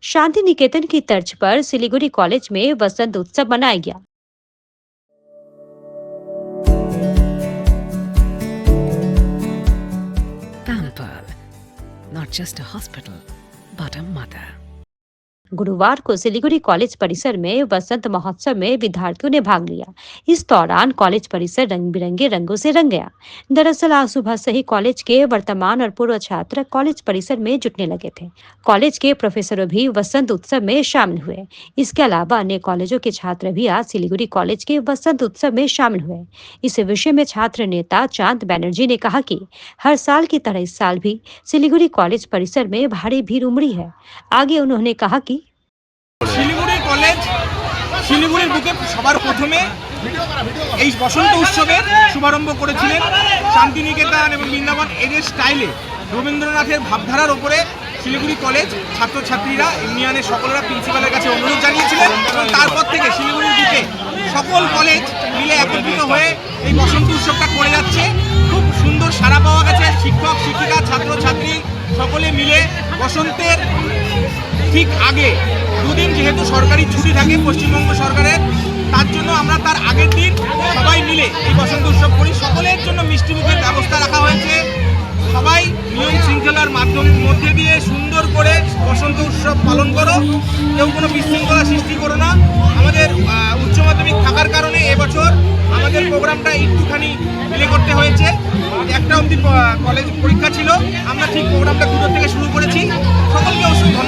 शांति निकेतन की तर्ज पर सिलीगुड़ी कॉलेज में वसंत उत्सव मनाया गया। Pamper, not just a hospital, but a mother. गुरुवार को सिलीगुड़ी कॉलेज परिसर में वसंत महोत्सव में विद्यार्थियों ने भाग लिया। इस दौरान कॉलेज परिसर रंग बिरंगे रंगों से रंग गया। दरअसल आज सुबह से ही कॉलेज के वर्तमान और पूर्व छात्र कॉलेज परिसर में जुटने लगे थे। कॉलेज के प्रोफेसरों भी वसंत उत्सव में शामिल हुए। इसके अलावा अन्य कॉलेजों के छात्र भी आज सिलीगुड़ी कॉलेज के वसंत उत्सव में शामिल हुए। इस विषय में छात्र नेता चांद बैनर्जी ने कहा कि हर साल की तरह इस साल भी सिलीगुड़ी कॉलेज परिसर में भारी भीड़ उमड़ी है। आगे उन्होंने कहा कि শিলিগুড়ি কলেজ শিলিগুড়ির বুকে সবার প্রথমে এই বসন্ত উৎসবের শুভারম্ভ করেছিলেন শান্তিনিকেতন এবং বৃন্দাবন এদের স্টাইলে রবীন্দ্রনাথের ভাবধারার ওপরে শিলিগুড়ি কলেজ ছাত্রছাত্রীরা ইউনিয়নের সকলেরা প্রিন্সিপালের কাছে অনুরোধ জানিয়েছিলেন এবং তারপর থেকে শিলিগুড়ির বুকে সকল কলেজ মিলে একত্রিত হয়ে এই বসন্ত উৎসবটা করে যাচ্ছে। খুব সুন্দর সাড়া পাওয়া গেছে। শিক্ষক শিক্ষিকা ছাত্রছাত্রী সকলে মিলে বসন্তের ঠিক আগে দুদিন যেহেতু সরকারি ছুটি থাকে পশ্চিমবঙ্গ সরকারের, তার জন্য আমরা তার আগের দিন সবাই মিলে এই বসন্ত উৎসব করি। সকলের জন্য মিষ্টিমুখের ব্যবস্থা রাখা হয়েছে। সবাই নিয়ম শৃঙ্খলার মধ্যে দিয়ে সুন্দর করে বসন্ত উৎসব পালন করো। কেউ কোনো বিশৃঙ্খলা সৃষ্টি করো না। আমাদের উচ্চ মাধ্যমিক থাকার কারণে এবছর আমাদের প্রোগ্রামটা একটুখানি ডিলে করতে হয়েছে। একটা অবধি কলেজ পরীক্ষা ছিল, আমরা ঠিক প্রোগ্রামটা 2টো থেকে শুরু করেছি। সকলকে অসংখ্য